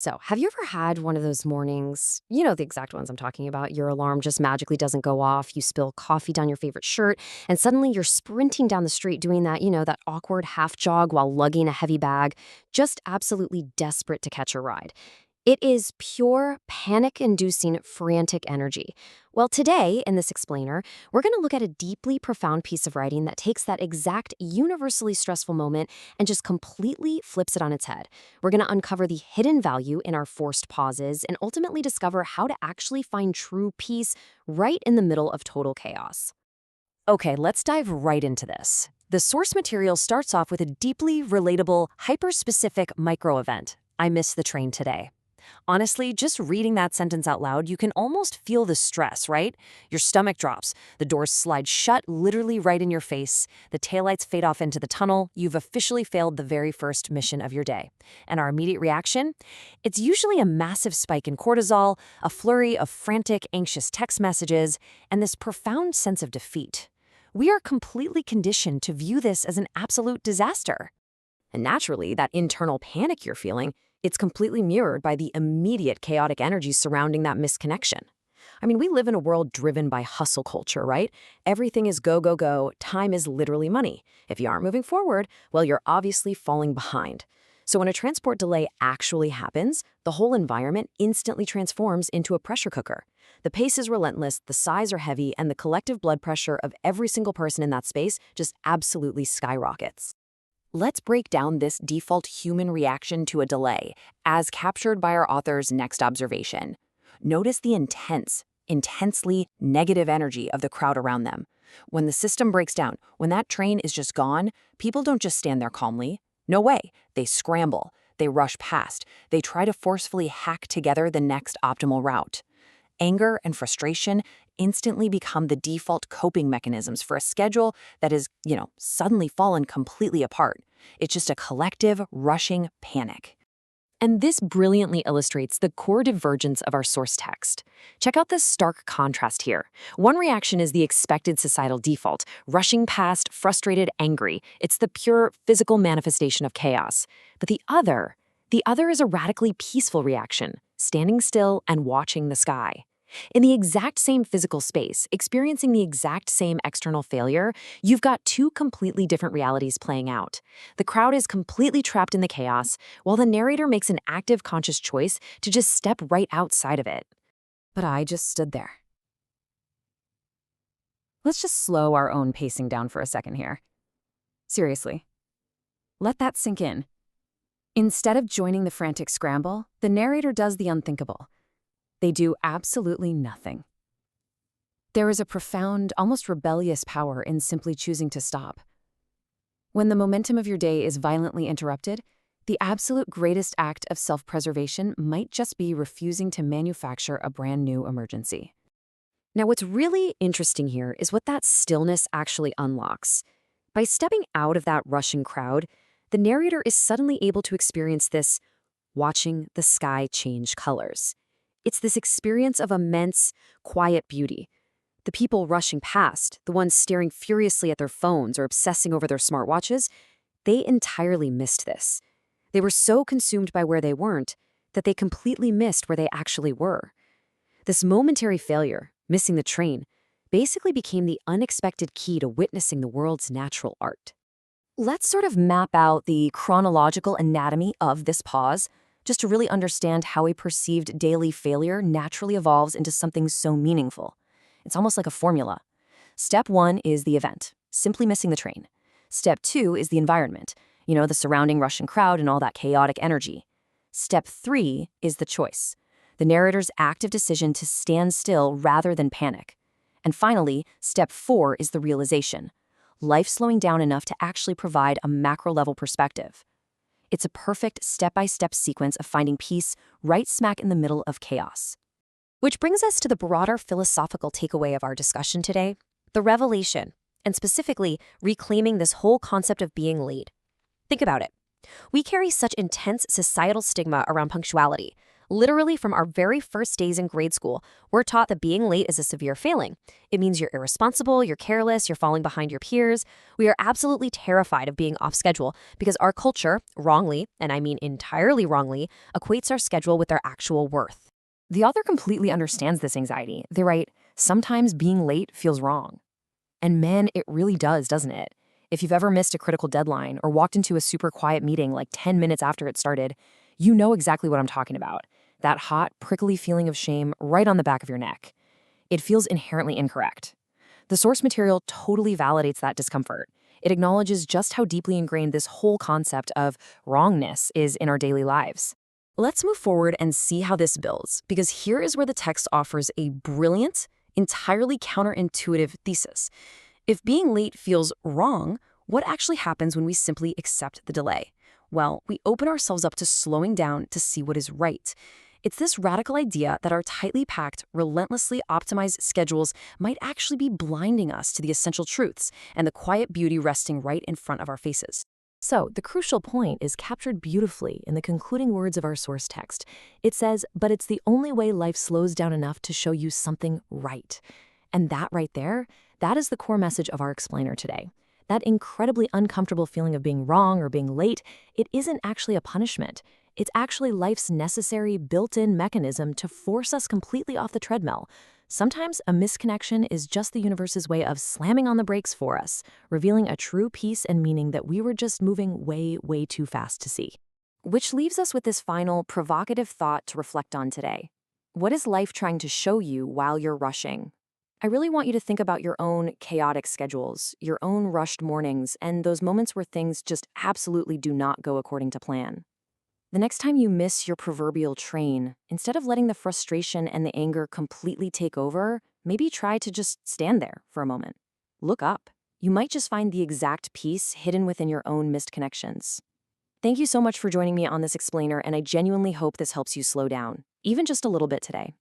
So, have you ever had one of those mornings, you know the exact ones I'm talking about, your alarm just magically doesn't go off, you spill coffee down your favorite shirt, and suddenly you're sprinting down the street doing that, that awkward half jog while lugging a heavy bag, just absolutely desperate to catch a ride? It is pure panic-inducing frantic energy. Well, today, in this explainer, we're going to look at a deeply profound piece of writing that takes that exact universally stressful moment and just completely flips it on its head. We're going to uncover the hidden value in our forced pauses and ultimately discover how to actually find true peace right in the middle of total chaos. Okay, let's dive right into this. The source material starts off with a deeply relatable, hyper-specific micro-event. I missed the train today. Honestly, just reading that sentence out loud, you can almost feel the stress, right? Your stomach drops, the doors slide shut literally right in your face, the taillights fade off into the tunnel, you've officially failed the very first mission of your day. And our immediate reaction? It's usually a massive spike in cortisol, a flurry of frantic, anxious text messages, and this profound sense of defeat. We are completely conditioned to view this as an absolute disaster. And naturally, that internal panic you're feeling, it's completely mirrored by the immediate chaotic energy surrounding that misconnection. I mean, we live in a world driven by hustle culture, right? Everything is go, go, go. Time is literally money. If you aren't moving forward, well, you're obviously falling behind. So when a transport delay actually happens, the whole environment instantly transforms into a pressure cooker. The pace is relentless, the sighs are heavy, and the collective blood pressure of every single person in that space just absolutely skyrockets. Let's break down this default human reaction to a delay, as captured by our author's next observation. Notice the intensely negative energy of the crowd around them. When the system breaks down, when that train is just gone, people don't just stand there calmly. No way. They scramble. They rush past. They try to forcefully hack together the next optimal route. Anger and frustration instantly become the default coping mechanisms for a schedule that is, suddenly fallen completely apart. It's just a collective, rushing panic. And this brilliantly illustrates the core divergence of our source text. Check out this stark contrast here. One reaction is the expected societal default, rushing past, frustrated, angry. It's the pure physical manifestation of chaos. But the other is a radically peaceful reaction, standing still and watching the sky. In the exact same physical space, experiencing the exact same external failure, you've got two completely different realities playing out. The crowd is completely trapped in the chaos, while the narrator makes an active, conscious choice to just step right outside of it. But I just stood there. Let's just slow our own pacing down for a second here. Seriously. Let that sink in. Instead of joining the frantic scramble, the narrator does the unthinkable. They do absolutely nothing. There is a profound, almost rebellious power in simply choosing to stop. When the momentum of your day is violently interrupted, the absolute greatest act of self-preservation might just be refusing to manufacture a brand new emergency. Now, what's really interesting here is what that stillness actually unlocks. By stepping out of that rushing crowd, the narrator is suddenly able to experience this watching the sky change colors. It's this experience of immense, quiet beauty. The people rushing past, the ones staring furiously at their phones or obsessing over their smartwatches, they entirely missed this. They were so consumed by where they weren't that they completely missed where they actually were. This momentary failure, missing the train, basically became the unexpected key to witnessing the world's natural art. Let's sort of map out the chronological anatomy of this pause, just to really understand how a perceived daily failure naturally evolves into something so meaningful. It's almost like a formula. Step 1 is the event, simply missing the train. Step 2 is the environment, the surrounding rushing crowd and all that chaotic energy. Step 3 is the choice, the narrator's active decision to stand still rather than panic. And finally, step 4 is the realization, life slowing down enough to actually provide a macro-level perspective. It's a perfect step-by-step sequence of finding peace right smack in the middle of chaos. Which brings us to the broader philosophical takeaway of our discussion today, the revelation, and specifically reclaiming this whole concept of being late. Think about it. We carry such intense societal stigma around punctuality, Literally, from our very first days in grade school, we're taught that being late is a severe failing. It means you're irresponsible, you're careless, you're falling behind your peers. We are absolutely terrified of being off schedule because our culture, wrongly, and I mean entirely wrongly, equates our schedule with our actual worth. The author completely understands this anxiety. They write, sometimes being late feels wrong. And man, it really does, doesn't it? If you've ever missed a critical deadline or walked into a super quiet meeting like 10 minutes after it started, you know exactly what I'm talking about. That hot, prickly feeling of shame right on the back of your neck. It feels inherently incorrect. The source material totally validates that discomfort. It acknowledges just how deeply ingrained this whole concept of wrongness is in our daily lives. Let's move forward and see how this builds, because here is where the text offers a brilliant, entirely counterintuitive thesis. If being late feels wrong, what actually happens when we simply accept the delay? Well, we open ourselves up to slowing down to see what is right. It's this radical idea that our tightly packed, relentlessly optimized schedules might actually be blinding us to the essential truths and the quiet beauty resting right in front of our faces. So, the crucial point is captured beautifully in the concluding words of our source text. It says, but it's the only way life slows down enough to show you something right. And that right there, that is the core message of our explainer today. That incredibly uncomfortable feeling of being wrong or being late, it isn't actually a punishment. It's actually life's necessary built-in mechanism to force us completely off the treadmill. Sometimes a misconnection is just the universe's way of slamming on the brakes for us, revealing a true peace and meaning that we were just moving way, way too fast to see. Which leaves us with this final, provocative thought to reflect on today. What is life trying to show you while you're rushing? I really want you to think about your own chaotic schedules, your own rushed mornings, and those moments where things just absolutely do not go according to plan. The next time you miss your proverbial train, instead of letting the frustration and the anger completely take over, maybe try to just stand there for a moment. Look up. You might just find the exact peace hidden within your own missed connections. Thank you so much for joining me on this explainer, and I genuinely hope this helps you slow down, even just a little bit today.